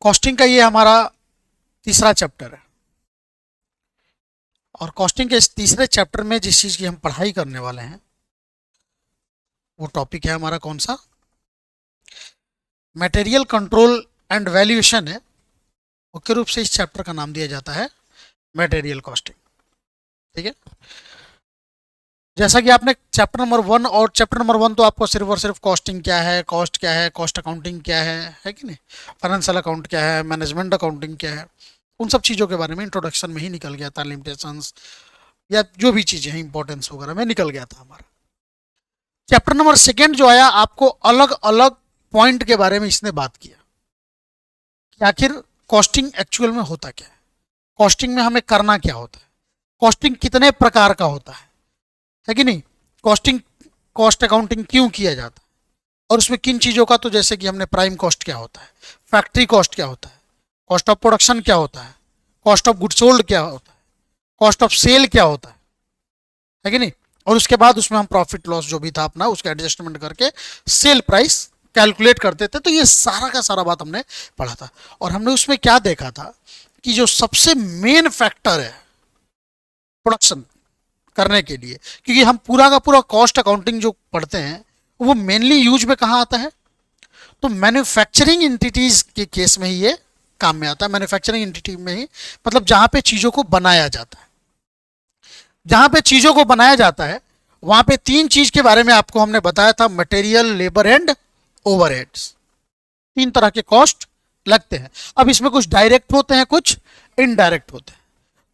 Costing का ये हमारा तीसरा चैप्टर है और कॉस्टिंग के इस तीसरे चैप्टर में जिस चीज़ की हम पढ़ाई करने वाले हैं वो टॉपिक है हमारा कौन सा, मटेरियल कंट्रोल एंड वैल्यूएशन है। मुख्य रूप से इस चैप्टर का नाम दिया जाता है मटेरियल कॉस्टिंग। ठीक है, जैसा कि आपने चैप्टर नंबर 1 और चैप्टर नंबर 1 तो आपको सिर्फ और सिर्फ कॉस्टिंग क्या है, कॉस्ट अकाउंटिंग क्या है कि नहीं, फाइनेंशियल अकाउंट क्या है, मैनेजमेंट अकाउंटिंग क्या है, उन सब चीज़ों के बारे में इंट्रोडक्शन में ही निकल गया था, लिमिटेशंस या जो भी चीज़ें हैं इंपॉर्टेंस वगैरह में निकल गया था हमारा। चैप्टर नंबर 2 जो आया आपको अलग अलग पॉइंट के बारे में इसने बात किया कि आखिर कॉस्टिंग एक्चुअल में होता क्या है, कॉस्टिंग में हमें करना क्या होता है, कॉस्टिंग कितने प्रकार का होता है कि नहीं, कॉस्टिंग कॉस्ट अकाउंटिंग क्यों किया जाता है और उसमें किन चीज़ों का, तो जैसे कि हमने प्राइम कॉस्ट क्या होता है, फैक्ट्री कॉस्ट क्या होता है, कॉस्ट ऑफ प्रोडक्शन क्या होता है, कॉस्ट ऑफ गुड सोल्ड क्या होता है, कॉस्ट ऑफ सेल क्या होता है कि नहीं, और उसके बाद उसमें हम प्रॉफिट लॉस जो भी था अपना उसका एडजस्टमेंट करके सेल प्राइस कैलकुलेट करते थे। तो ये सारा का सारा बात हमने पढ़ा था और हमने उसमें क्या देखा था कि जो सबसे मेन फैक्टर है प्रोडक्शन करने के लिए, क्योंकि हम पूरा का पूरा कॉस्ट अकाउंटिंग जो पढ़ते हैं वो मेनली यूज में कहाँ आता है, तो मैन्युफैक्चरिंग एंटिटीज के केस में ही ये काम में आता है। मैन्युफैक्चरिंग एंटिटी में ही मतलब जहां पे चीजों को बनाया जाता है, जहां पे चीजों को बनाया जाता है वहां पे 3 चीज के बारे में आपको हमने बताया था, मटेरियल, लेबर एंड ओवरहेड्स। 3 तरह के कॉस्ट लगते हैं। अब इसमें कुछ डायरेक्ट होते हैं, कुछ इनडायरेक्ट होते हैं।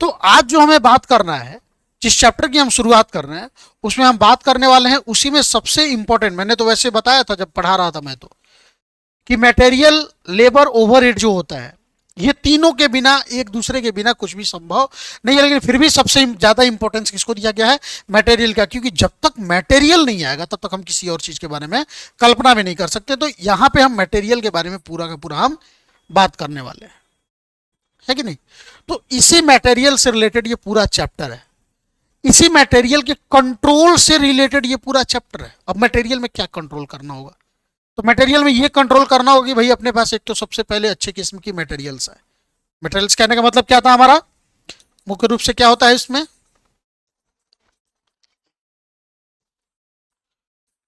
तो आज जो हमें बात करना है, जिस चैप्टर की हम शुरुआत कर रहे हैं उसमें हम बात करने वाले हैं उसी में सबसे इंपॉर्टेंट, मैंने तो वैसे बताया था जब पढ़ा रहा था मैं तो, कि मटेरियल, लेबर, ओवरहेड जो होता है ये तीनों के बिना, एक दूसरे के बिना कुछ भी संभव नहीं है। लेकिन फिर भी सबसे ज्यादा इंपॉर्टेंस किसको दिया गया है, मटेरियल का, क्योंकि जब तक मटेरियल नहीं आएगा तब तक हम किसी और चीज के बारे में कल्पना भी नहीं कर सकते। तो यहां पे हम मटेरियल के बारे में पूरा का पूरा हम बात करने वाले हैं, है कि नहीं। तो इसी मटेरियल से रिलेटेड ये पूरा चैप्टर है, इसी मटेरियल के कंट्रोल से रिलेटेड ये पूरा चैप्टर है। अब मटेरियल में क्या कंट्रोल करना होगा, तो मटेरियल में ये कंट्रोल करना होगा कि भाई अपने पास एक तो सबसे पहले अच्छे किस्म की मटेरियल्स है। मटेरियल्स कहने का मतलब क्या था हमारा, मुख्य रूप से क्या होता है इसमें,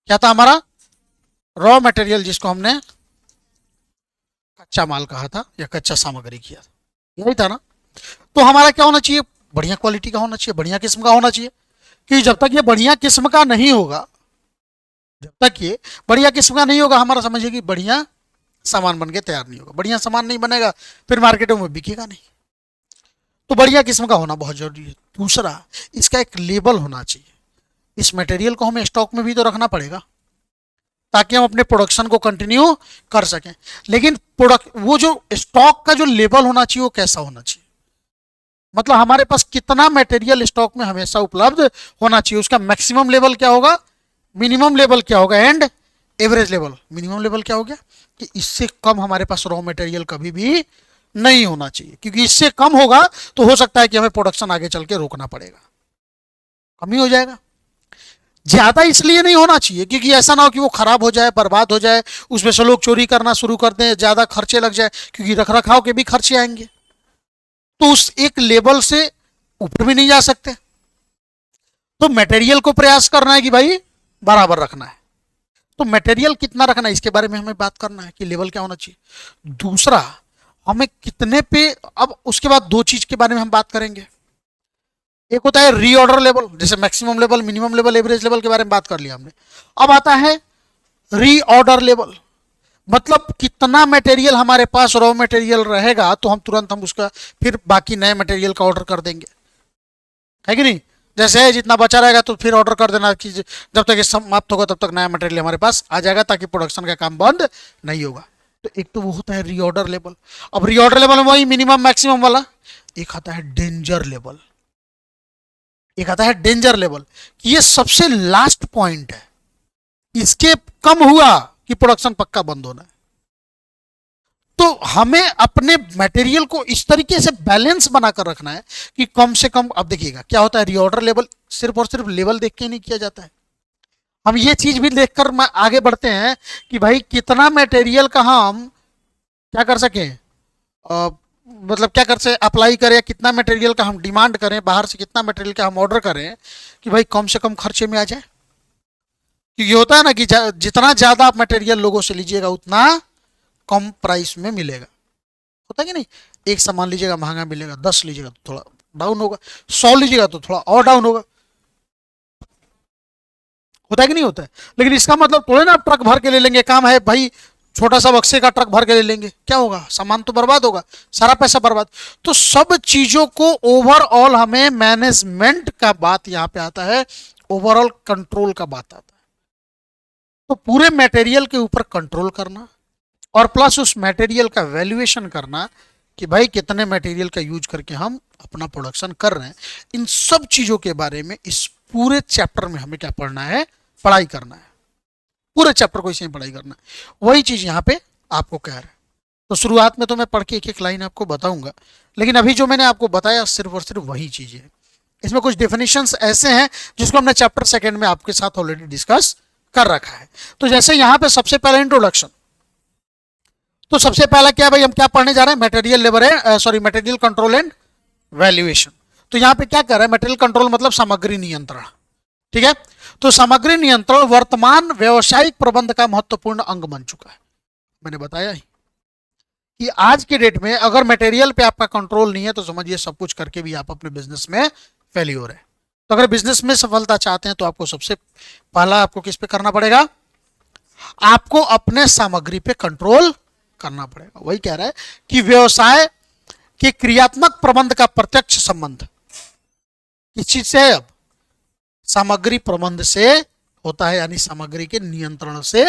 क्या था हमारा, रॉ मटेरियल, जिसको हमने कच्चा माल कहा था या कच्चा सामग्री किया था, यही था ना। तो हमारा क्या होना चाहिए, बढ़िया क्वालिटी का होना चाहिए, बढ़िया किस्म का होना चाहिए। कि जब तक ये बढ़िया किस्म का नहीं होगा, जब तक ये बढ़िया किस्म का नहीं होगा, हमारा समझिए कि बढ़िया सामान बन के तैयार नहीं होगा। बढ़िया सामान नहीं बनेगा फिर मार्केटों में बिकेगा नहीं। तो बढ़िया किस्म का होना बहुत जरूरी है। दूसरा, इसका एक लेबल होना चाहिए। इस मटेरियल को हमें स्टॉक में भी तो रखना पड़ेगा ताकि हम अपने प्रोडक्शन को कंटिन्यू कर सकें। लेकिन प्रोडक्ट, वो जो स्टॉक का जो लेबल होना चाहिए वो कैसा होना चाहिए, मतलब हमारे पास कितना मटेरियल स्टॉक में हमेशा उपलब्ध होना चाहिए, उसका मैक्सिमम लेवल क्या होगा, मिनिमम लेवल क्या होगा, and average level. Minimum level क्या हो गया कि इससे कम हमारे पास रॉ मटेरियल कभी भी नहीं होना चाहिए, क्योंकि इससे कम होगा तो हो सकता है कि हमें प्रोडक्शन आगे चल के रोकना पड़ेगा, कमी हो जाएगा। ज्यादा इसलिए नहीं होना चाहिए क्योंकि ऐसा ना हो कि वो खराब हो जाए, बर्बाद हो जाए, उसमें से लोग चोरी करना शुरू कर दें, ज्यादा खर्चे लग जाए, क्योंकि रख रखाव के भी खर्चे आएंगे। तो उस एक लेवल से ऊपर भी नहीं जा सकते। तो मटेरियल को प्रयास करना है कि भाई बराबर रखना है। तो मटेरियल कितना रखना है इसके बारे में हमें बात करना है कि लेवल क्या होना चाहिए। दूसरा, हमें कितने पे, अब उसके बाद 2 चीज के बारे में हम बात करेंगे। एक होता है रीऑर्डर लेवल, जैसे maximum level, minimum level, average level के बारे में बात कर लिया हमने। अब आता है रीऑर्डर लेवल, मतलब कितना मटेरियल हमारे पास रॉ मटेरियल रहेगा तो हम तुरंत हम उसका फिर बाकी नए मटेरियल का ऑर्डर कर देंगे, है कि नहीं। जैसे जितना बचा रहेगा तो फिर ऑर्डर कर देना कि जब तक ये समाप्त होगा तब तक नया मटेरियल हमारे पास आ जाएगा ताकि प्रोडक्शन का काम बंद नहीं होगा। तो एक तो वो होता है रीऑर्डर लेवल। अब रीऑर्डर लेवल में वही मिनिमम मैक्सिमम वाला। एक आता है डेंजर लेवल, एक आता है डेंजर लेवल कि ये सबसे लास्ट पॉइंट है, इसके कम हुआ कि प्रोडक्शन पक्का बंद होना है। तो हमें अपने मटेरियल को इस तरीके से बैलेंस बनाकर रखना है कि कम से कम, अब देखिएगा क्या होता है, रीऑर्डर लेवल सिर्फ और सिर्फ लेवल देख के नहीं किया जाता है। हम ये चीज भी देखकर आगे बढ़ते हैं कि भाई कितना मटेरियल का हम क्या कर सकें, मतलब क्या कर से अप्लाई करें, या कितना मटेरियल का हम डिमांड करें, बाहर से कितना मटेरियल का हम ऑर्डर करें कि भाई कम से कम खर्चे में आ जाए। क्योंकि होता है ना कि जितना ज़्यादा आप मटेरियल लोगों से लीजिएगा उतना कम प्राइस में मिलेगा। होता है कि नहीं? एक सामान लीजिएगा महंगा मिलेगा, 10 लीजिएगा तो थोड़ा डाउन होगा, 100 लीजिएगा तो थोड़ा और डाउन होगा। होता है कि नहीं होता है? लेकिन इसका मतलब थोड़े ना आप ट्रक भर के ले लेंगे, काम है भाई छोटा सा बक्से का ट्रक भर के ले लेंगे, क्या होगा? सामान तो बर्बाद होगा, सारा पैसा बर्बाद। तो सब चीजों को ओवरऑल हमें मैनेजमेंट का बात यहां पे आता है, ओवरऑल कंट्रोल का बात आता है। तो पूरे मटेरियल के ऊपर कंट्रोल करना और प्लस उस मटेरियल का वैल्यूएशन करना कि भाई कितने मटेरियल का यूज करके हम अपना प्रोडक्शन कर रहे हैं। इन सब चीजों के बारे में इस पूरे चैप्टर में हमें क्या पढ़ना है? पढ़ाई करना है। पूरे चैप्टर को इसे पढ़ाई करना है, वही चीज यहाँ पे आपको कह रहा है। तो शुरुआत में तो मैं पढ़ के एक एक लाइन आपको बताऊंगा, लेकिन अभी जो मैंने आपको बताया सिर्फ और सिर्फ वही चीजें हैं। इसमें कुछ डेफिनेशंस ऐसे हैं जिसको हमने चैप्टर सेकंड में आपके साथ ऑलरेडी डिस्कस कर रखा है। तो जैसे यहाँ पे सबसे पहले इंट्रोडक्शन, तो सबसे पहला क्या है भाई, हम क्या पढ़ने जा रहे हैं? मटेरियल लेबर है, sorry material control and valuation. तो यहाँ पे क्या कर रहा है? मटेरियल कंट्रोल मतलब सामग्री नियंत्रण। ठीक है, तो सामग्री नियंत्रण वर्तमान व्यवसायिक प्रबंध का महत्वपूर्ण अंग बन चुका है। मैंने बताया ही कि आज के डेट में अगर मटेरियल पे आपका कंट्रोल नहीं है तो समझिए सब कुछ करके भी आप अपने बिजनेस में फेल्योर है। तो अगर बिजनेस में सफलता चाहते हैं तो आपको सबसे पहला आपको किस पे करना पड़ेगा? आपको अपने सामग्री पे कंट्रोल करना पड़ेगा। वही कह रहा है कि व्यवसाय के क्रियात्मक प्रबंध का प्रत्यक्ष संबंध किस चीज से है? अब सामग्री प्रबंध से होता है, यानी सामग्री के नियंत्रण से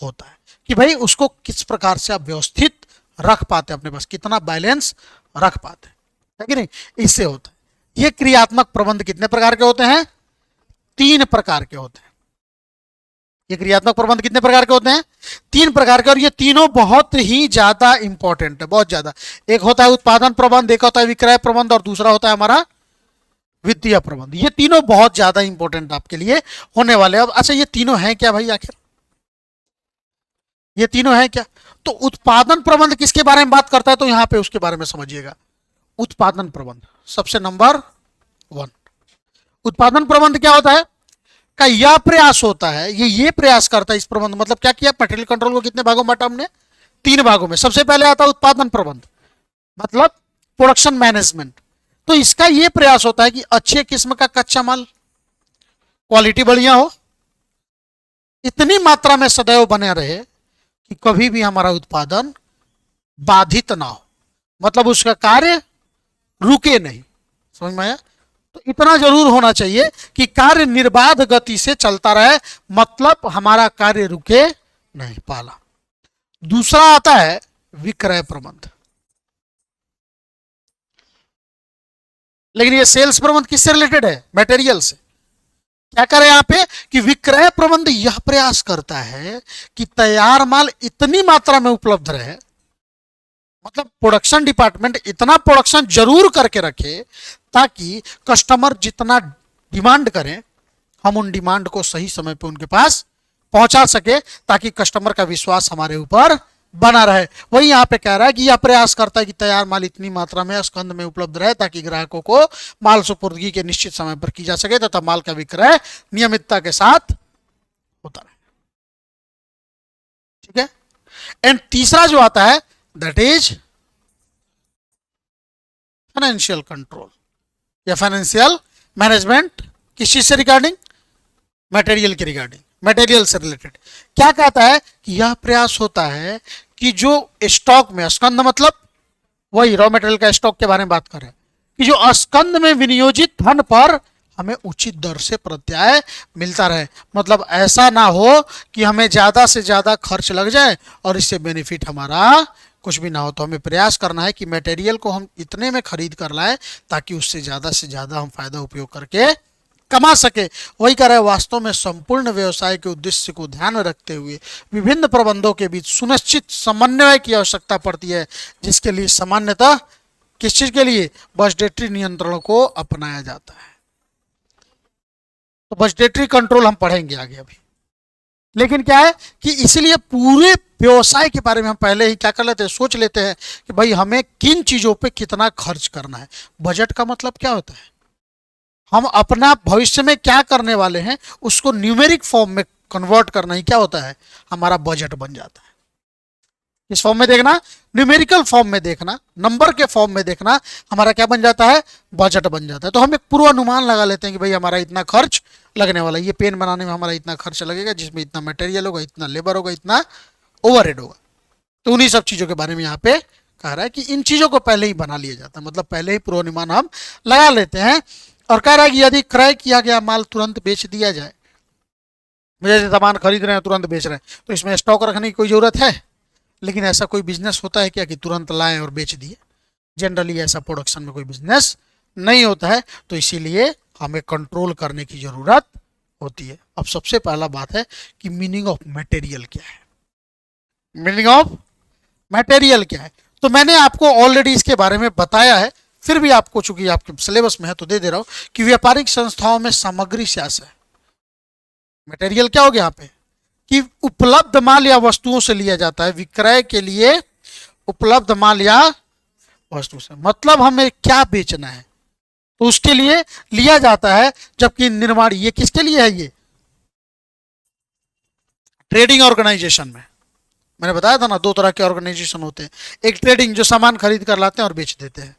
होता है कि भाई उसको किस प्रकार से आप व्यवस्थित रख पाते हैं, अपने पास कितना बैलेंस रख पाते हैं, है कि नहीं? इससे होता है। ये क्रियात्मक प्रबंध कितने प्रकार के होते हैं? 3 प्रकार के होते हैं। ये क्रियात्मक प्रबंध कितने प्रकार के होते हैं? 3 प्रकार के, और ये तीनों बहुत ही ज्यादा इंपॉर्टेंट है, बहुत ज्यादा। एक होता है उत्पादन प्रबंध, एक होता है विक्रय प्रबंध, और दूसरा होता है हमारा वित्तीय प्रबंध। ये तीनों बहुत ज्यादा इंपॉर्टेंट आपके लिए होने वाले। अब अच्छा, ये तीनों हैं क्या भाई? आखिर ये तीनों हैं क्या? तो उत्पादन प्रबंध किसके बारे में बात करता है? तो यहां पे उसके बारे में समझिएगा। उत्पादन प्रबंध सबसे नंबर 1। उत्पादन प्रबंध क्या होता है? का यह प्रयास होता है, ये प्रयास करता है इस प्रबंध, मतलब क्या किया? मटेरियल कंट्रोल को कितने भागों में बांटा हमने? 3 भागों में। सबसे पहले आता है उत्पादन प्रबंध, मतलब प्रोडक्शन मैनेजमेंट। तो इसका यह प्रयास होता है कि अच्छे किस्म का कच्चा माल, क्वालिटी बढ़िया हो, इतनी मात्रा में सदैव बने रहे कि कभी भी हमारा उत्पादन बाधित ना हो, मतलब उसका कार्य रुके नहीं। समझ में आया? तो इतना जरूर होना चाहिए कि कार्य निर्बाध गति से चलता रहे, मतलब हमारा कार्य रुके नहीं, पहला। दूसरा आता है विक्रय प्रबंध। लेकिन ये सेल्स प्रबंध किससे रिलेटेड है? मटेरियल से। क्या करे यहां पे कि विक्रय प्रबंध यह प्रयास करता है कि तैयार माल इतनी मात्रा में उपलब्ध रहे, मतलब प्रोडक्शन डिपार्टमेंट इतना प्रोडक्शन जरूर करके रखे ताकि कस्टमर जितना डिमांड करें हम उन डिमांड को सही समय पे उनके पास पहुंचा सके, ताकि कस्टमर का विश्वास हमारे ऊपर बना रहे। वही यहां पे कह रहा है कि यह प्रयास करता है कि तैयार माल इतनी मात्रा में स्कंद में उपलब्ध रहे ताकि ग्राहकों को माल सुपुर्दगी के निश्चित समय पर की जा सके तथा माल का विक्रय नियमितता के साथ होता रहे। ठीक है। एंड तीसरा जो आता है दैट इज फाइनेंशियल कंट्रोल या फाइनेंशियल मैनेजमेंट। किस चीज से रिगार्डिंग? मटेरियल के रिगार्डिंग, मटेरियल से रिलेटेड। क्या कहता है कि यह प्रयास होता है कि जो स्टॉक में, स्कंद मतलब वही रॉ मटेरियल का स्टॉक के बारे में बात कर रहे हैं, कि जो स्कंद में विनियोजित धन पर हमें उचित दर से प्रत्याय मिलता रहे। मतलब ऐसा ना हो कि हमें ज्यादा से ज्यादा खर्च लग जाए और इससे बेनिफिट हमारा कुछ भी ना हो। तो हमें प्रयास करना है कि मटेरियल को हम इतने में खरीद कर लाएं ताकि उससे ज्यादा हम फायदा उपयोग करके कमा सके। वही कह रहे हैं, वास्तव में संपूर्ण व्यवसाय के उद्देश्य को ध्यान में रखते हुए विभिन्न प्रबंधों के बीच सुनिश्चित समन्वय की आवश्यकता पड़ती है, जिसके लिए सामान्यतः किस चीज के लिए? बजटेटरी नियंत्रणों को अपनाया जाता है। तो बजटेटरी कंट्रोल हम पढ़ेंगे आगे अभी। लेकिन क्या है कि इसीलिए पूरे व्यवसाय के बारे में हम पहले ही क्या कर लेते हैं, सोच लेते हैं कि भाई हमें किन चीजों पे कितना खर्च करना है। बजट का मतलब क्या होता है, हम अपना भविष्य में क्या करने वाले हैं उसको न्यूमेरिक फॉर्म में कन्वर्ट करना ही क्या होता है, हमारा बजट बन जाता है। किस फॉर्म में देखना, न्यूमेरिकल फॉर्म में देखना, नंबर के फॉर्म में देखना, हमारा क्या बन जाता है, बजट बन जाता है। तो हम एक पूर्वानुमान लगा लेते हैं कि भाई हमारा इतना खर्च लगने वाला है, ये पेन बनाने में हमारा इतना खर्च लगेगा, जिसमें इतना मटेरियल होगा, इतना लेबर होगा, इतना ओवरहेड होगा। तो उन्हीं सब चीज़ों के बारे में यहाँ पे कह रहा है कि इन चीज़ों को पहले ही बना लिया जाता है, मतलब पहले ही पूर्वानुमान हम लगा लेते हैं। और कह रहा है कि यदि क्रय किया गया माल तुरंत बेच दिया जाए, जैसे सामान खरीद रहे हैं तुरंत बेच रहे हैं, तो इसमें स्टॉक रखने की कोई ज़रूरत है? लेकिन ऐसा कोई बिजनेस होता है क्या कि तुरंत लाएं और बेच दिए? जनरली ऐसा प्रोडक्शन में कोई बिजनेस नहीं होता है। तो इसीलिए हमें कंट्रोल करने की ज़रूरत होती है। अब सबसे पहला बात है कि मीनिंग ऑफ मटेरियल क्या है। मीनिंग ऑफ मटेरियल क्या है, तो मैंने आपको ऑलरेडी इसके बारे में बताया है, फिर भी आपको चूंकि आपके सिलेबस में है तो दे दे रहा हूं कि व्यापारिक संस्थाओं में सामग्री शास्त्र है। मटेरियल क्या हो गया यहाँ पे कि उपलब्ध माल या वस्तुओं से लिया जाता है, विक्रय के लिए उपलब्ध माल या वस्तु से, मतलब हमें क्या बेचना है तो उसके लिए लिया जाता है। जबकि निर्माण, ये किसके लिए है, ये ट्रेडिंग ऑर्गेनाइजेशन में, मैंने बताया था ना दो तरह के ऑर्गेनाइजेशन होते हैं, एक ट्रेडिंग जो सामान खरीद कर लाते हैं और बेच देते हैं।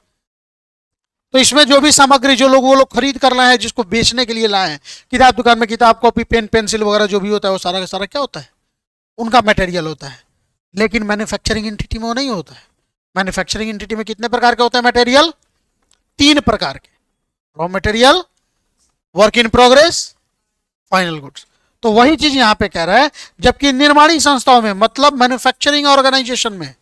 तो इसमें जो भी सामग्री जो लोग वो लोग खरीद कर लाए हैं, जिसको बेचने के लिए लाए हैं, किताब दुकान में किताब कॉपी पेन पेंसिल वगैरह जो भी होता है वो सारा का सारा क्या होता है, उनका मटेरियल होता है। लेकिन मैन्युफैक्चरिंग एंटिटी में वो नहीं होता है। मैन्युफैक्चरिंग एंटिटी में कितने प्रकार के होते हैं मटेरियल, तीन प्रकार के, raw material, work in progress, final goods. तो वही चीज यहां पे कह रहा है, जबकि निर्माणी संस्थाओं में मतलब मैन्युफैक्चरिंग ऑर्गेनाइजेशन में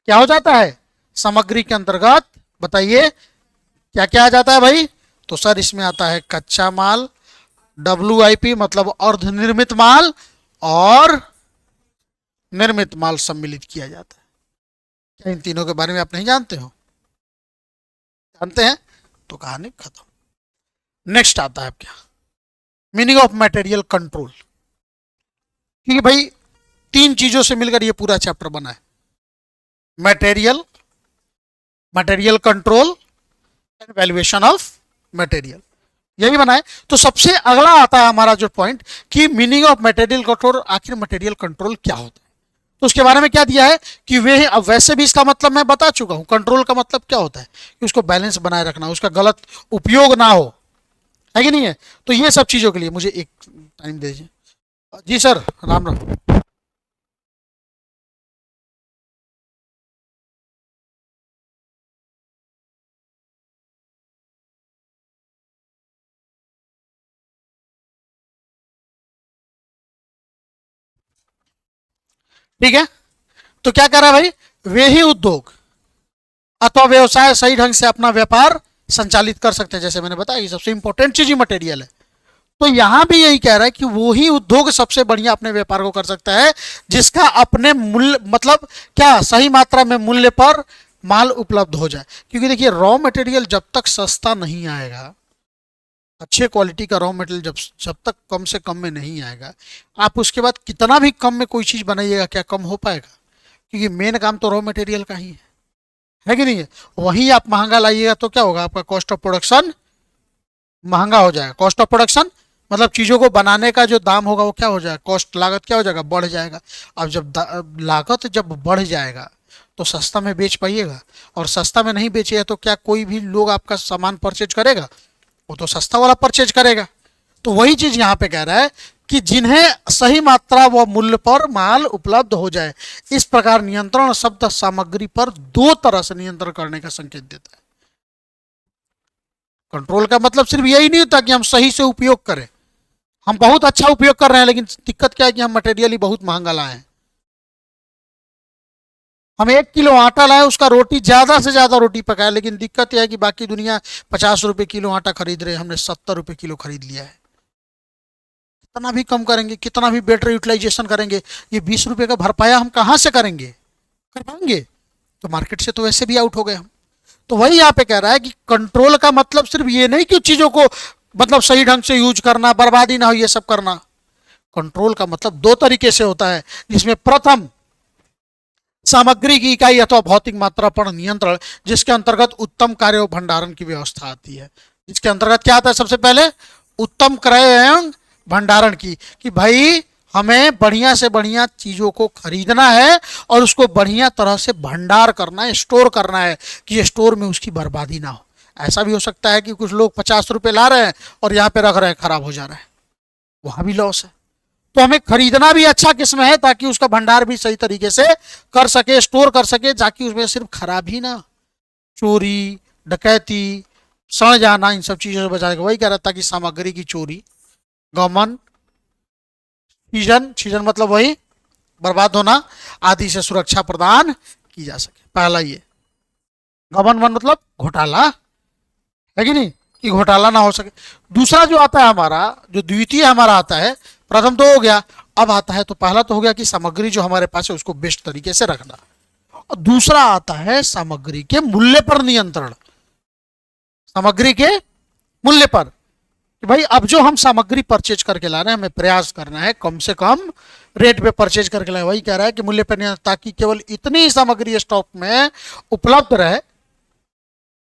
क्या हो जाता है, सामग्री के अंतर्गत बताइए क्या क्या आ जाता है भाई। तो सर इसमें आता है कच्चा माल, WIP मतलब अर्धनिर्मित माल, और निर्मित माल सम्मिलित किया जाता है। क्या इन तीनों के बारे में आप नहीं जानते हो? जानते हैं तो कहानी खत्म। नेक्स्ट आता है क्या, मीनिंग ऑफ मटेरियल कंट्रोल। क्योंकि भाई तीन चीजों से मिलकर ये पूरा चैप्टर बना है, material, material control and valuation of material, यही बना है। तो सबसे अगला आता है हमारा जो पॉइंट कि मीनिंग ऑफ मटेरियल कंट्रोल, आखिर मटेरियल कंट्रोल क्या होता है। तो उसके बारे में क्या दिया है कि वे, अब वैसे भी इसका मतलब मैं बता चुका हूं, कंट्रोल का मतलब क्या होता है कि उसको बैलेंस बनाए रखना, उसका गलत उपयोग ना हो, है कि नहीं है। तो ये सब चीजों के लिए मुझे एक टाइम दे दीजिए। जी सर, राम राम। ठीक है, तो क्या कर रहा है भाई, वे ही उद्योग अथवा व्यवसाय सही ढंग से अपना व्यापार संचालित कर सकते हैं। जैसे मैंने बताया ये सबसे इंपॉर्टेंट चीज ही मटेरियल है। तो यहां भी यही कह रहा है कि वो ही उद्योग सबसे बढ़िया अपने व्यापार को कर सकता है जिसका अपने मूल्य, मतलब क्या सही मात्रा में मूल्य पर माल उपलब्ध हो जाए। क्योंकि देखिए रॉ मटेरियल जब तक सस्ता नहीं आएगा, अच्छे क्वालिटी का रॉ मटेरियल जब जब तक कम से कम में नहीं आएगा, आप उसके बाद कितना भी कम में कोई चीज बनाइएगा क्या कम हो पाएगा? क्योंकि मेन काम तो रॉ मटेरियल का ही है कि नहीं है। वहीं आप महंगा लाइएगा तो क्या होगा, आपका कॉस्ट ऑफ प्रोडक्शन महंगा हो जाएगा। कॉस्ट ऑफ प्रोडक्शन मतलब चीज़ों को बनाने का जो दाम होगा वो क्या हो जाएगा, कॉस्ट, लागत क्या हो जाएगा, बढ़ जाएगा। अब जब लागत जब बढ़ जाएगा तो सस्ता में बेच पाइएगा, और सस्ता में नहीं बेचिएगा तो क्या कोई भी लोग आपका सामान परचेज करेगा? वो तो सस्ता वाला परचेज करेगा। तो वही चीज़ यहाँ पे कह रहा है कि जिन्हें सही मात्रा व मूल्य पर माल उपलब्ध हो जाए। इस प्रकार नियंत्रण शब्द सामग्री पर दो तरह से नियंत्रण करने का संकेत देता है। कंट्रोल का मतलब सिर्फ यही नहीं होता कि हम सही से उपयोग करें, हम बहुत अच्छा उपयोग कर रहे हैं, लेकिन दिक्कत क्या है कि हम मटेरियल ही बहुत महंगा लाए हैं। हम 1 किलो आटा लाए, उसका रोटी ज्यादा से ज्यादा रोटी पकाए, लेकिन दिक्कत यह है कि बाकी दुनिया 50 रुपए किलो आटा खरीद रहे हैं, हमने 70 रुपए किलो खरीद लिया है। कितना भी कम करेंगे, कितना भी बेटर यूटिलाइजेशन करेंगे, ये 20 रुपए का भरपाया हम कहाँ से करेंगे, कर पाएंगे? तो मार्केट से तो वैसे भी आउट हो गए हम। तो वही यहाँ पे कह रहा है कि कंट्रोल का मतलब सिर्फ ये नहीं कि चीजों को मतलब सही ढंग से यूज करना, बर्बादी ना हो, ये सब करना। कंट्रोल का मतलब दो तरीके से होता है, जिसमें प्रथम सामग्री की इकाई अथवा भौतिक मात्रा पर नियंत्रण, जिसके अंतर्गत उत्तम कार्य और भंडारण की व्यवस्था आती है। जिसके अंतर्गत क्या आता है? सबसे पहले उत्तम क्रय एवं भंडारण की, कि भाई हमें बढ़िया से बढ़िया चीजों को खरीदना है और उसको बढ़िया तरह से भंडार करना है, स्टोर करना है, कि स्टोर में उसकी बर्बादी ना हो। ऐसा भी हो सकता है कि कुछ लोग 50 रुपए ला रहे हैं और यहाँ पे रख रहे हैं, खराब हो जा रहा है, वहां भी लॉस है। तो हमें खरीदना भी अच्छा किस्म है ताकि उसका भंडार भी सही तरीके से कर सके, स्टोर कर सके, ताकि उसमें सिर्फ खराब ही ना, चोरी, डकैती, सड़ जाना, इन सब चीजों से बचा के। वही कह रहा था कि सामग्री की चोरी, गमन, सीजन, सीजन मतलब वही बर्बाद होना आदि से सुरक्षा प्रदान की जा सके। पहला ये गमन वन मतलब घोटाला, है कि नहीं, कि घोटाला ना हो सके। दूसरा जो आता है हमारा, जो द्वितीय हमारा आता है, प्रथम तो हो गया, अब आता है, तो पहला तो हो गया कि सामग्री जो हमारे पास है उसको बेस्ट तरीके से रखना, और दूसरा आता है सामग्री के मूल्य पर नियंत्रण। सामग्री के मूल्य पर, कि भाई अब जो हम सामग्री परचेज करके ला रहे हैं, हमें प्रयास करना है कम से कम रेट पे परचेज करके लाए। वही कह रहा है कि मूल्य पर नियंत्रण, ताकि केवल इतनी ही सामग्री स्टॉक में उपलब्ध रहे,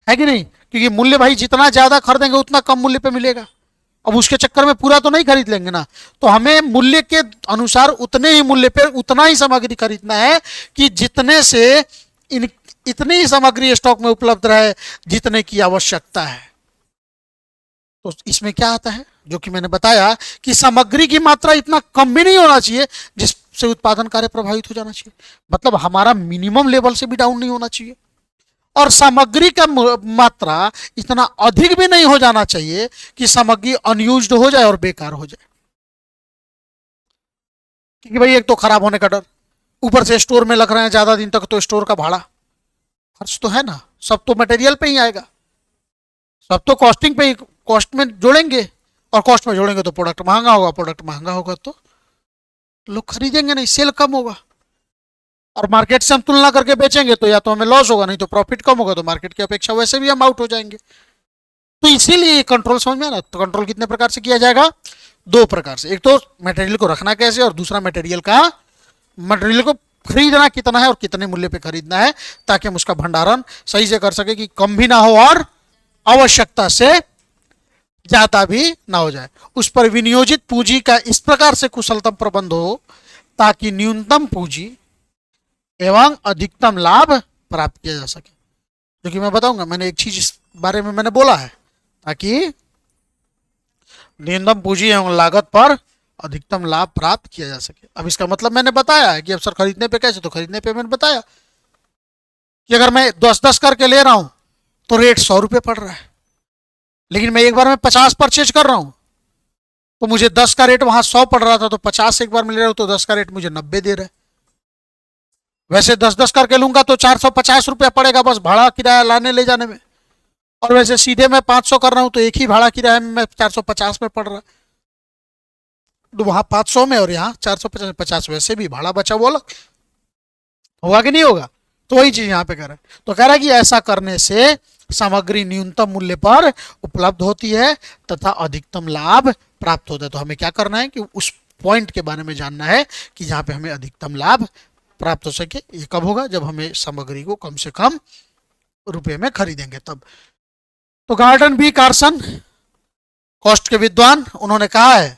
है कि नहीं, क्योंकि मूल्य भाई जितना ज्यादा खरीदेंगे उतना कम मूल्य पे मिलेगा। अब उसके चक्कर में पूरा तो नहीं खरीद लेंगे ना, तो हमें मूल्य के अनुसार उतने ही मूल्य पे उतना ही सामग्री खरीदना है कि जितने से इतनी ही सामग्री स्टॉक में उपलब्ध रहे जितने की आवश्यकता है। तो इसमें क्या आता है, जो कि मैंने बताया कि सामग्री की मात्रा इतना कम भी नहीं होना चाहिए जिससे उत्पादन कार्य प्रभावित हो जाना चाहिए, मतलब हमारा मिनिमम लेवल से भी डाउन नहीं होना चाहिए, और सामग्री का मात्रा इतना अधिक भी नहीं हो जाना चाहिए कि सामग्री अनयूज्ड हो जाए और बेकार हो जाए। क्योंकि भाई एक तो खराब होने का डर, ऊपर से स्टोर में लग रहे हैं ज्यादा दिन तक, तो स्टोर का भाड़ा खर्च तो है ना, सब तो मटेरियल पे ही आएगा, सब तो कॉस्टिंग पे ही, कॉस्ट में जोड़ेंगे, और कॉस्ट में जोड़ेंगे तो प्रोडक्ट महंगा होगा, प्रोडक्ट महंगा होगा तो लोग खरीदेंगे नहीं, सेल कम होगा, और मार्केट से हम तुलना करके बेचेंगे तो या तो हमें लॉस होगा, नहीं तो प्रॉफिट कम होगा, तो मार्केट की अपेक्षा वैसे भी हम आउट हो जाएंगे। तो इसीलिए कंट्रोल समझ में आ रहा, तो कंट्रोल कितने प्रकार से किया जाएगा? दो प्रकार से, एक तो मटेरियल को रखना कैसे, और दूसरा मटेरियल को खरीदना कितना है और कितने मूल्य पे खरीदना है, ताकि हम उसका भंडारण सही से कर सके कि कम भी ना हो और आवश्यकता से ज्यादा भी ना हो जाए। उस पर विनियोजित पूंजी का इस प्रकार से कुशलतम प्रबंध हो ताकि न्यूनतम पूंजी एवं अधिकतम लाभ प्राप्त किया जा सके। जो कि मैं बताऊंगा, मैंने एक चीज इस बारे में मैंने बोला है, ताकि न्यूनतम पूंजी एवं लागत पर अधिकतम लाभ प्राप्त किया जा सके। अब इसका मतलब मैंने बताया है कि अब सर खरीदने पे कैसे, तो खरीदने पे मैंने बताया कि अगर मैं 10-10 करके ले रहा हूं तो रेट 100 रुपये पड़ रहा है, लेकिन मैं एक बार में 50 परचेज कर रहा हूं तो मुझे 10 का रेट वहां 100 पड़ रहा था, तो 50 एक बार में ले रहा हूं तो 10 का रेट मुझे 90 दे रहा है। वैसे 10-10 करके लूंगा तो 450 रुपया पड़ेगा बस भाड़ा किराया लाने ले जाने में, और वैसे सीधे मैं 500 कर रहा हूं तो एक ही भाड़ा किराया में 450 में पड़ रहा है, तो वहां 500 में और यहाँ 450 50, वैसे भी भाड़ा बचा वो अलग होगा कि नहीं होगा। तो वही चीज यहाँ पे कह रहा है, तो कह रहा है कि ऐसा करने से सामग्री न्यूनतम मूल्य पर उपलब्ध होती है तथा अधिकतम लाभ प्राप्त होता है। तो हमें क्या करना है कि उस पॉइंट के बारे में जानना है कि जहां पे हमें अधिकतम लाभ प्राप्त हो सके। ये कब होगा? जब हमें सामग्री को कम से कम रुपए में खरीदेंगे तब। तो गार्डन बी कार्सन, कॉस्ट के विद्वान, उन्होंने कहा है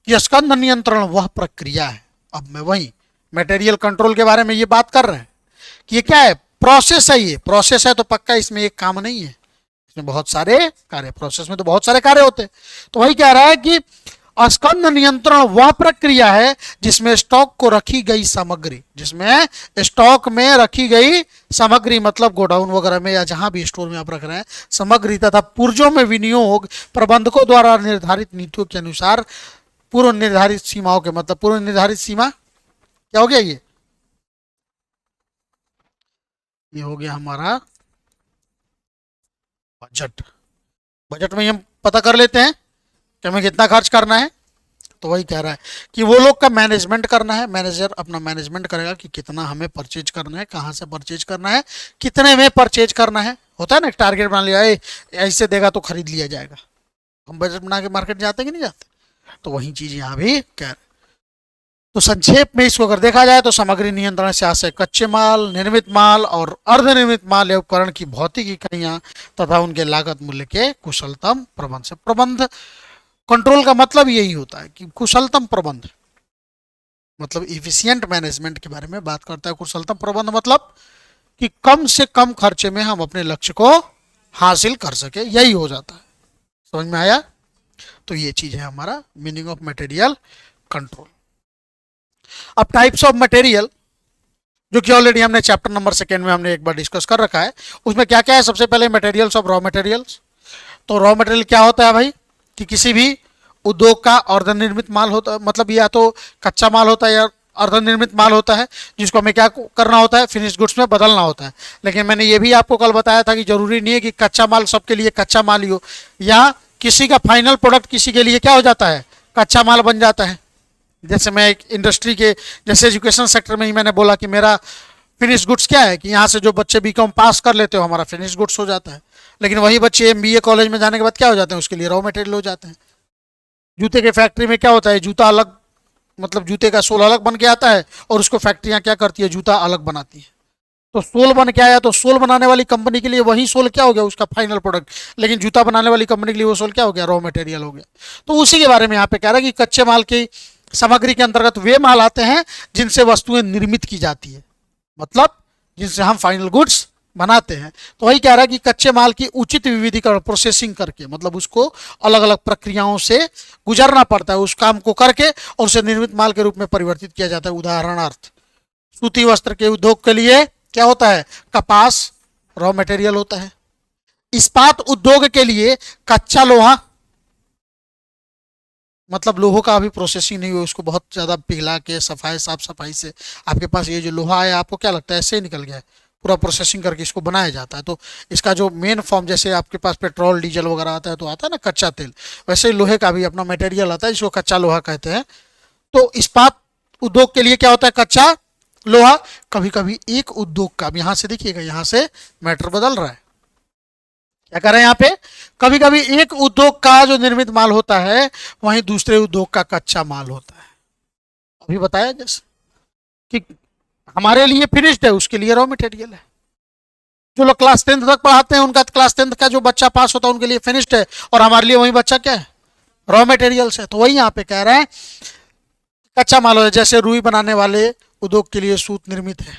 कि स्कंध नियंत्रण वह प्रक्रिया है, अब मैं वही मटेरियल कंट्रोल के बारे में ये बात कर रहे हैं कि ये क्या है, प्रोसेस है। ये प्रोसेस है तो पक्का इसमें एक काम नहीं है, इसमें बहुत सारे कार्य, प्रोसेस में तो बहुत सारे कार्य होते हैं। तो वही कह रहा है कि स्कंध नियंत्रण वह प्रक्रिया है जिसमें स्टॉक को रखी गई सामग्री, जिसमें स्टॉक में रखी गई सामग्री मतलब गोडाउन वगैरह में या जहां भी स्टोर में आप रख रहे हैं सामग्री तथा पुर्जों में विनियोग प्रबंधकों द्वारा निर्धारित नीतियों के अनुसार पूर्व निर्धारित सीमाओं के, मतलब पूर्व निर्धारित सीमा क्या हो गया, ये हो गया हमारा बजट। बजट में हम पता कर लेते हैं कि हमें कितना खर्च करना है। तो वही कह रहा है कि वो लोग का मैनेजमेंट करना है, मैनेजर अपना मैनेजमेंट करेगा कि कितना हमें परचेज करना है, कहाँ से परचेज करना है, कितने में परचेज करना है। होता है ना, एक टारगेट बना लिया, ऐसे देगा तो खरीद लिया जाएगा। हम बजट बना के मार्केट जाते कि नहीं जाते, तो वही चीज यहाँ भी कह रहे। तो संक्षेप में इसको अगर देखा जाए तो सामग्री नियंत्रण से आशय कच्चे माल, निर्मित माल और अर्धनिर्मित माल या उपकरण की भौतिक इकाइयां तथा उनके लागत मूल्य के कुशलतम प्रबंध से। प्रबंध कंट्रोल का मतलब यही होता है कि कुशलतम प्रबंध, मतलब इफिशियंट मैनेजमेंट के बारे में बात करता है। कुशलतम प्रबंध मतलब कि कम से कम खर्चे में हम अपने लक्ष्य को हासिल कर सके, यही हो जाता है। समझ में आया? तो ये चीज है हमारा मीनिंग ऑफ मटेरियल कंट्रोल। अब टाइप्स ऑफ मटेरियल, जो कि ऑलरेडी हमने चैप्टर नंबर 2 में हमने एक बार डिस्कस कर रखा है, उसमें क्या क्या है। सबसे पहले मटेरियल्स ऑफ रॉ मटेरियल्स। तो रॉ मटेरियल क्या होता है भाई, कि किसी भी उद्योग का अर्धनिर्मित माल होता है, मतलब या तो कच्चा माल होता है या अर्धनिर्मित माल होता है, जिसको हमें क्या करना होता है, फिनिश गुड्स में बदलना होता है। लेकिन मैंने ये भी आपको कल बताया था कि जरूरी नहीं है कि कच्चा माल सबके लिए कच्चा माल ही हो, या किसी का फाइनल प्रोडक्ट किसी के लिए क्या हो जाता है, कच्चा माल बन जाता है। जैसे मैं एक इंडस्ट्री के, जैसे एजुकेशन सेक्टर में ही मैंने बोला कि मेरा फिनिश गुड्स क्या है, कि यहाँ से जो बच्चे बीकॉम पास कर लेते हो हमारा फिनिश गुड्स हो जाता है। लेकिन वही बच्चे एमबीए कॉलेज में जाने के बाद क्या हो जाते हैं, उसके लिए रॉ मटेरियल हो जाते हैं। जूते के फैक्ट्री में क्या होता है, जूता अलग, मतलब जूते का सोल अलग बन के आता है और उसको फैक्ट्रियां क्या करती है, जूता अलग बनाती है। तो सोल बन के आया, तो सोल बनाने वाली कंपनी के लिए वही सोल क्या हो गया, उसका फाइनल प्रोडक्ट। लेकिन जूता बनाने वाली कंपनी के लिए वो सोल क्या हो गया, रॉ मटेरियल हो गया। तो उसी के बारे में यहाँ पे कह रहा है कि कच्चे माल की सामग्री के अंतर्गत वे माल आते हैं जिनसे वस्तुएं निर्मित की जाती है, मतलब जिनसे हम फाइनल गुड्स बनाते हैं। तो वही कह रहा है कि कच्चे माल की उचित विविधीकरण, प्रोसेसिंग करके, मतलब उसको अलग अलग प्रक्रियाओं से गुजरना पड़ता है, उस काम को करके और उसे निर्मित माल के रूप में परिवर्तित किया जाता है। उदाहरणार्थ सूती वस्त्र के उद्योग के लिए क्या होता है, कपास रॉ मटेरियल होता है। इस्पात उद्योग के लिए कच्चा लोहा, मतलब लोहो का अभी प्रोसेसिंग नहीं हुई, उसको बहुत ज़्यादा पिघला के सफाई, साफ सफाई से आपके पास ये जो लोहा है आपको क्या लगता है ऐसे ही निकल गया है, पूरा प्रोसेसिंग करके इसको बनाया जाता है। तो इसका जो मेन फॉर्म, जैसे आपके पास पेट्रोल डीजल वगैरह आता है तो आता है ना कच्चा तेल, वैसे ही लोहे का भी अपना मटेरियल आता है जिसको कच्चा लोहा कहते हैं। तो इस्पात उद्योग के लिए क्या होता है, कच्चा लोहा। कभी कभी एक उद्योग का, अब यहाँ से देखिएगा, यहाँ से मैटर बदल रहा है, क्या कर रहे हैं यहाँ पे, कभी कभी एक उद्योग का जो निर्मित माल होता है वहीं दूसरे उद्योग का कच्चा माल होता है। अभी बताया जैसे कि हमारे लिए फिनिश्ड है, उसके लिए रॉ मटेरियल है। जो लोग क्लास 10th तक पढ़ाते हैं उनका क्लास 10th का जो बच्चा पास होता है उनके लिए फिनिश्ड है, और हमारे लिए वही बच्चा क्या है, रॉ मटेरियल्स है। तो वही यहाँ पे कह रहे हैं कच्चा माल है। जैसे रुई बनाने वाले उद्योग के लिए सूत निर्मित है,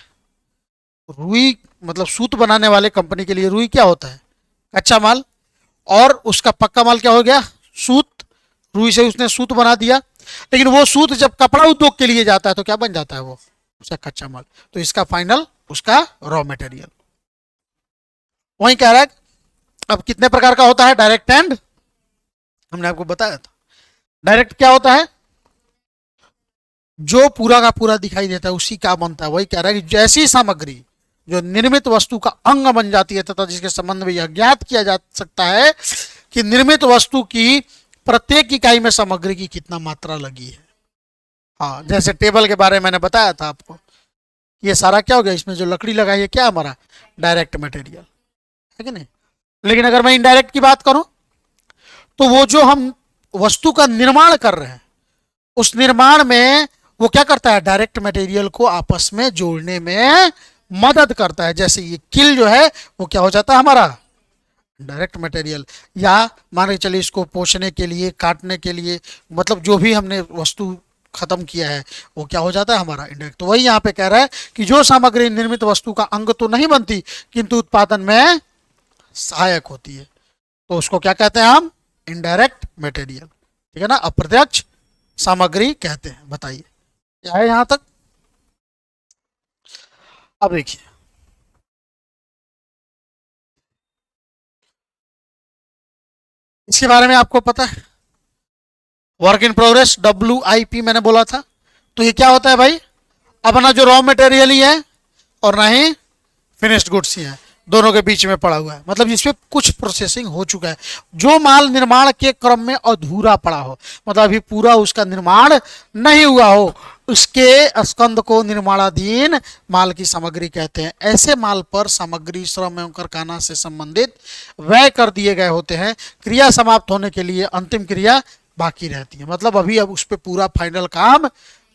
रुई मतलब सूत बनाने वाले कंपनी के लिए रुई क्या होता है, कच्चा माल, और उसका पक्का माल क्या हो गया, सूत। रुई से उसने सूत बना दिया, लेकिन वो सूत जब कपड़ा उद्योग के लिए जाता है तो क्या बन जाता है, वो उसका कच्चा माल। तो इसका फाइनल उसका रॉ मटेरियल। वही कह रहा है अब कितने प्रकार का होता है, डायरेक्ट एंड, हमने आपको बताया था। डायरेक्ट क्या होता है, जो पूरा का पूरा दिखाई देता है उसी का बनता है। वही कह रहा है कि जैसी सामग्री जो निर्मित वस्तु का अंग बन जाती है तथा जिसके संबंध में यह ज्ञात किया जा सकता है कि निर्मित वस्तु की प्रत्येक इकाई में सामग्री की कितना मात्रा लगी है। हाँ, जैसे टेबल के बारे में मैंने बताया था आपको, ये सारा क्या हो गया, इसमें जो लकड़ी लगाई है क्या हमारा डायरेक्ट मटेरियल है कि नहीं। लेकिन अगर मैं इनडायरेक्ट की बात करूं तो वो जो हम वस्तु का निर्माण कर रहे हैं उस निर्माण में वो क्या करता है, डायरेक्ट मटेरियल को आपस में जोड़ने में मदद करता है। जैसे ये किल जो है वो क्या हो जाता है हमारा डायरेक्ट मटेरियल, या मान के चलिए इसको पोंछने के लिए, काटने के लिए, मतलब जो भी हमने वस्तु खत्म किया है वो क्या हो जाता है हमारा इंडायरेक्ट। तो वही यहाँ पे कह रहा है कि जो सामग्री निर्मित वस्तु का अंग तो नहीं बनती किंतु उत्पादन में सहायक होती है, तो उसको क्या कहते हैं हम, इनडायरेक्ट मटेरियल, ठीक है ना, अप्रत्यक्ष सामग्री कहते हैं। बताइए क्या है यहां तक। अब देखिए इसके बारे में आपको पता है, वर्क इन प्रोग्रेस, WIP मैंने बोला था। तो ये क्या होता है भाई, अब ना जो रॉ मटेरियल ही है और ना ही फिनिश्ड गुड्स ही है, दोनों के बीच में पड़ा हुआ है, मतलब जिसपे कुछ प्रोसेसिंग हो चुका है। जो माल निर्माण के क्रम में अधूरा पड़ा हो, मतलब अभी पूरा उसका निर्माण नहीं हुआ हो, उसके स्कंद को निर्माणाधीन माल की सामग्री कहते हैं। ऐसे माल पर सामग्री, श्रम एवं कारखाना से संबंधित व्यय कर दिए गए होते हैं। क्रिया समाप्त होने के लिए अंतिम क्रिया बाकी रहती है, मतलब अभी अब उस पर पूरा फाइनल काम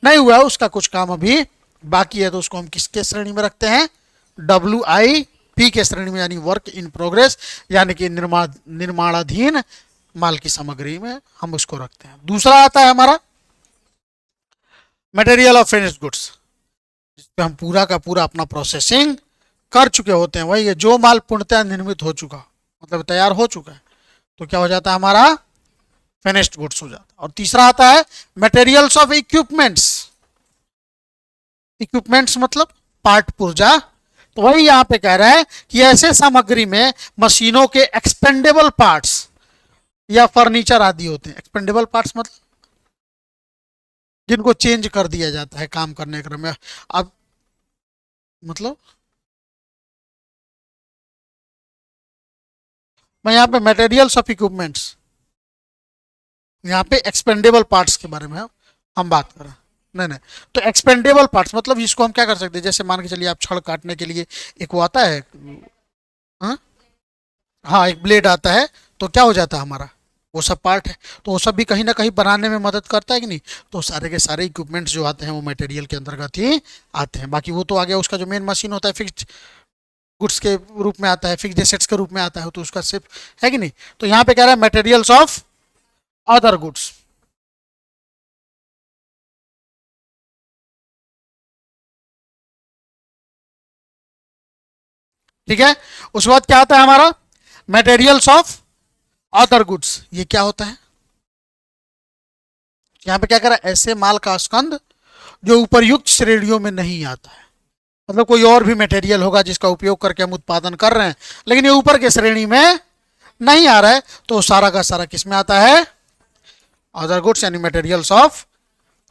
नहीं हुआ है, उसका कुछ काम अभी बाकी है, तो उसको हम किसके श्रेणी में रखते हैं, WIP के श्रेणी में, यानी वर्क इन प्रोग्रेस, यानी कि निर्माणाधीन माल की सामग्री में हम उसको रखते हैं। दूसरा आता है हमारा मटेरियल ऑफ फिनिश्ड गुड्स, जिसपे हम पूरा का पूरा अपना प्रोसेसिंग कर चुके होते हैं। वही है जो माल पूर्णतः निर्मित हो चुका, मतलब तैयार हो चुका है, तो क्या हो जाता है हमारा फिनिश्ड गुड्स हो जाता है। और तीसरा आता है मटेरियल्स ऑफ इक्विपमेंट्स। इक्विपमेंट्स मतलब पार्ट पुर्जा, तो वही यहां पे कह रहा है कि ऐसे सामग्री में मशीनों के एक्सपेंडेबल पार्ट्स या फर्नीचर आदि होते हैं। एक्सपेंडेबल पार्ट्स मतलब जिनको चेंज कर दिया जाता है काम करने के क्रम में। अब मतलब मैं यहाँ पे मटेरियल्स ऑफ इक्विपमेंट्स, यहाँ पे एक्सपेंडेबल पार्ट्स के बारे में हम बात कर रहे हैं। नहीं नहीं, तो एक्सपेंडेबल पार्ट्स मतलब इसको हम क्या कर सकते हैं, जैसे मान के चलिए आप छड़ काटने के लिए एक वो आता है, हाँ हाँ, एक ब्लेड आता है, तो क्या हो जाता है हमारा वो सब पार्ट है, तो वो सब भी कहीं ना कहीं बनाने में मदद करता है कि नहीं। तो सारे के सारे इक्विपमेंट्स जो आते हैं वो मटेरियल के अंतर्गत ही आते हैं। बाकी वो तो आ गया, उसका जो मेन मशीन होता है फिक्स्ड गुड्स के रूप में आता है, फिक्स्ड एसेट्स के रूप में आता है, तो उसका सिर्फ है कि नहीं। तो यहाँ पे कह रहा है मटेरियल्स ऑफ अदर गुड्स। ठीक है, उसके बाद क्या आता है हमारा मटेरियल्स ऑफ अदर गुड्स। ये क्या होता है, यहां पे क्या कह रहा है, ऐसे माल का स्कंद जो उपरयुक्त श्रेणियों में नहीं आता है। मतलब कोई और भी मटेरियल होगा जिसका उपयोग करके हम उत्पादन कर रहे हैं, लेकिन ये ऊपर के श्रेणी में नहीं आ रहा है, तो सारा का सारा किस में आता है, अदर गुड्स, यानी मटेरियल्स ऑफ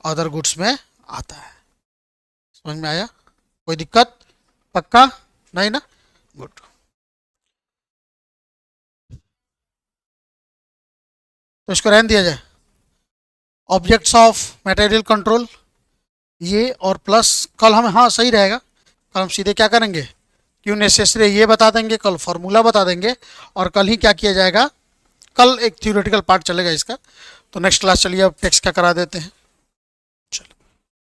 अदर गुड्स में आता है। समझ में आया, कोई दिक्कत, पक्का नहीं ना, गुड। तो इसको रहने दिया जाए। ऑब्जेक्ट्स ऑफ मटेरियल कंट्रोल ये और प्लस कल हम, हाँ सही रहेगा, कल हम सीधे क्या करेंगे, क्यों नेसेसरी ये बता देंगे, कल फॉर्मूला बता देंगे, और कल ही क्या किया जाएगा, कल एक थ्योरेटिकल पार्ट चलेगा इसका। तो नेक्स्ट क्लास चलिए अब टेक्स्ट क्या करा देते हैं।